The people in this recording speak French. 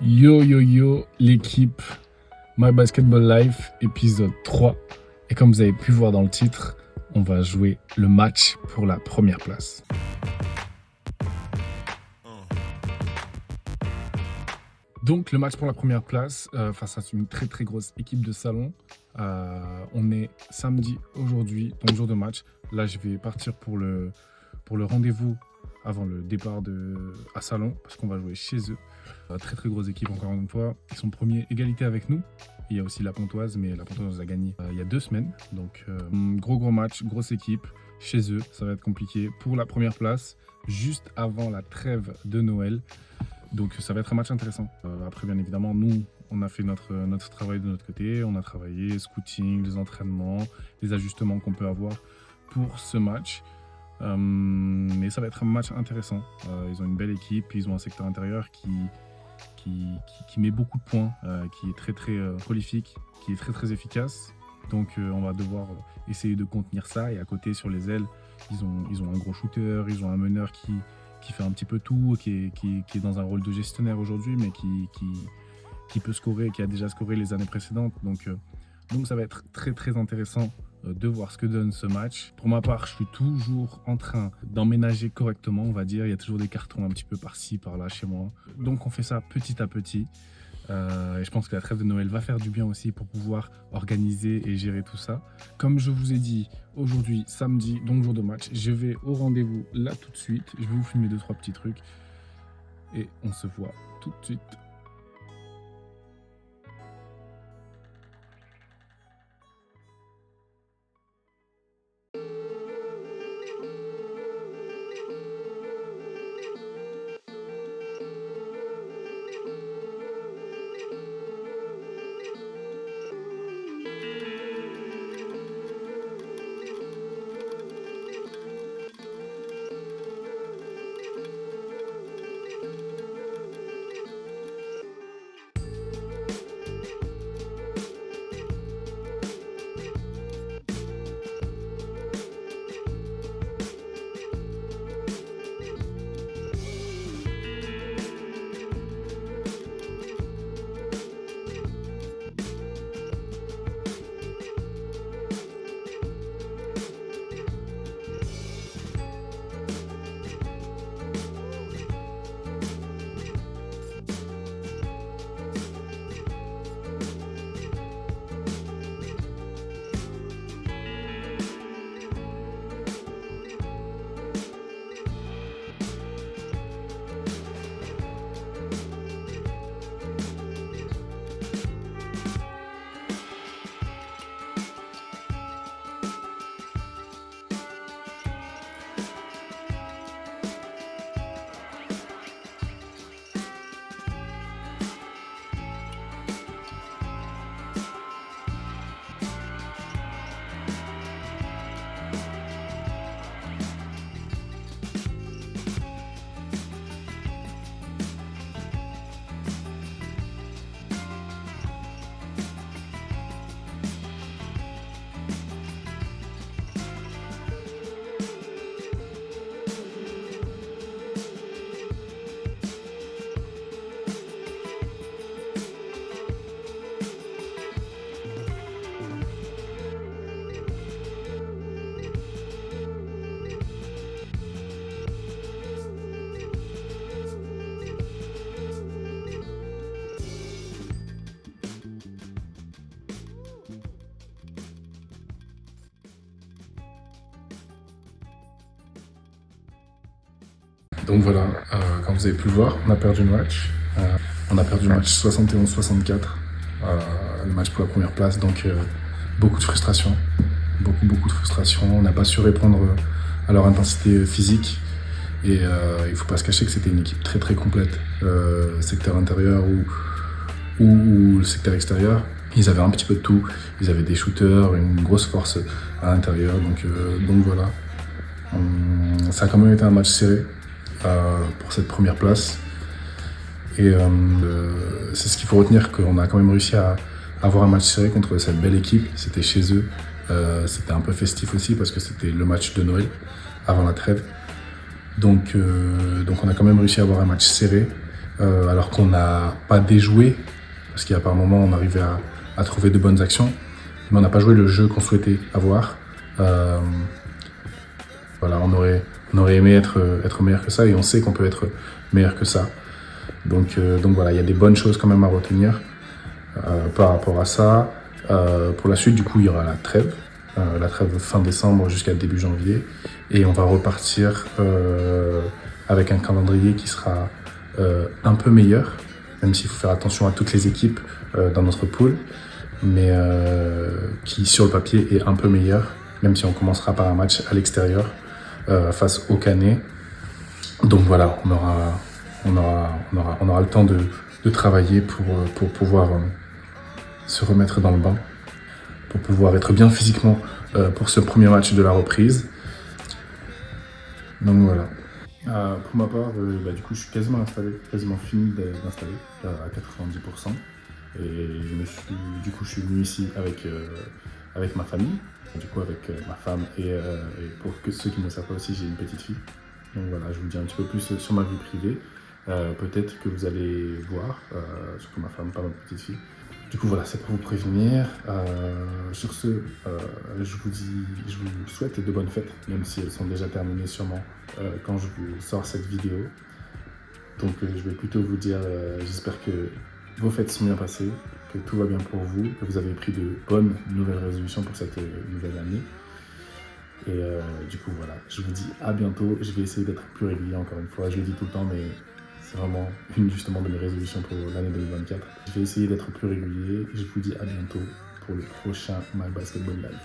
Yo yo yo, l'équipe My Basketball Life, épisode 3. Et comme vous avez pu voir dans le titre, on va jouer le match pour la première place. Donc le match pour la première place face à une très très grosse équipe de salon. On est samedi aujourd'hui, donc jour de match. Là je vais partir pour le rendez-vous avant le départ à Salon, parce qu'on va jouer chez eux. Très très grosse équipe encore une fois. Ils sont premiers, égalité avec nous. Il y a aussi la Pontoise, mais la Pontoise a gagné il y a 2 semaines. Donc gros match, grosse équipe chez eux. Ça va être compliqué pour la première place, juste avant la trêve de Noël. Donc ça va être un match intéressant. Après bien évidemment, nous, on a fait notre travail de notre côté. On a travaillé scouting, les entraînements, les ajustements qu'on peut avoir pour ce match. Mais ça va être un match intéressant. Ils ont une belle équipe, ils ont un secteur intérieur qui met beaucoup de points, qui est très très prolifique, qui est très très efficace. Donc on va devoir essayer de contenir ça. Et à côté, sur les ailes, ils ont un gros shooter, ils ont un meneur qui fait un petit peu tout, qui est dans un rôle de gestionnaire aujourd'hui, mais qui peut scorer, qui a déjà scoré les années précédentes. Donc ça va être très très intéressant de voir ce que donne ce match. Pour ma part, je suis toujours en train d'emménager correctement, on va dire. Il y a toujours des cartons un petit peu par-ci, par-là chez moi. Donc on fait ça petit à petit. Et je pense que la trêve de Noël va faire du bien aussi pour pouvoir organiser et gérer tout ça. Comme je vous ai dit, aujourd'hui, samedi, donc jour de match, je vais au rendez-vous là tout de suite. Je vais vous filmer 2-3 petits trucs. Et on se voit tout de suite. Donc voilà, comme vous avez pu le voir, on a perdu le match. On a perdu le match 71-64, le match pour la première place. Donc beaucoup de frustration, beaucoup de frustration. On n'a pas su répondre à leur intensité physique. Et il ne faut pas se cacher que c'était une équipe très très complète. Secteur intérieur ou le secteur extérieur. Ils avaient un petit peu de tout. Ils avaient des shooters, une grosse force à l'intérieur. Donc voilà. Ça a quand même été un match serré pour cette première place. Et c'est ce qu'il faut retenir, qu'on a quand même réussi à avoir un match serré contre cette belle équipe. C'était chez eux. C'était un peu festif aussi parce que c'était le match de Noël avant la trêve. Donc on a quand même réussi à avoir un match serré. alors qu'on n'a pas déjoué, parce qu'il y a par moments on arrivait à trouver de bonnes actions, mais on n'a pas joué le jeu qu'on souhaitait avoir. Voilà, on aurait aimé être meilleur que ça, et on sait qu'on peut être meilleur que ça. Donc voilà, il y a des bonnes choses quand même à retenir par rapport à ça. Pour la suite, du coup, il y aura la trêve fin décembre jusqu'à début janvier, et on va repartir avec un calendrier qui sera un peu meilleur, même s'il faut faire attention à toutes les équipes dans notre pool, mais qui sur le papier est un peu meilleur, même si on commencera par un match à l'extérieur face au Canet. Donc voilà, on aura le temps de travailler pour pouvoir se remettre dans le bain, pour pouvoir être bien physiquement pour ce premier match de la reprise. Donc voilà. Pour ma part, du coup, je suis quasiment installé, quasiment fini d'installer à 90%. Et du coup, je suis venu ici avec ma famille, du coup avec ma femme, et pour ceux qui ne le savent pas aussi, j'ai une petite fille. Donc voilà, je vous dis un petit peu plus sur ma vie privée. Peut-être que vous allez voir, surtout ma femme, pas ma petite fille. Du coup voilà, c'est pour vous prévenir. Sur ce, je vous souhaite de bonnes fêtes, même si elles sont déjà terminées sûrement quand je vous sors cette vidéo. Donc je vais plutôt vous dire, j'espère que vos fêtes sont bien passées, que tout va bien pour vous, que vous avez pris de bonnes nouvelles résolutions pour cette nouvelle année. Et du coup voilà, je vous dis à bientôt. Je vais essayer d'être plus régulier encore une fois, je le dis tout le temps, mais c'est vraiment une justement de mes résolutions pour l'année 2024. Je vais essayer d'être plus régulier. Je vous dis à bientôt pour le prochain My Basketball Live.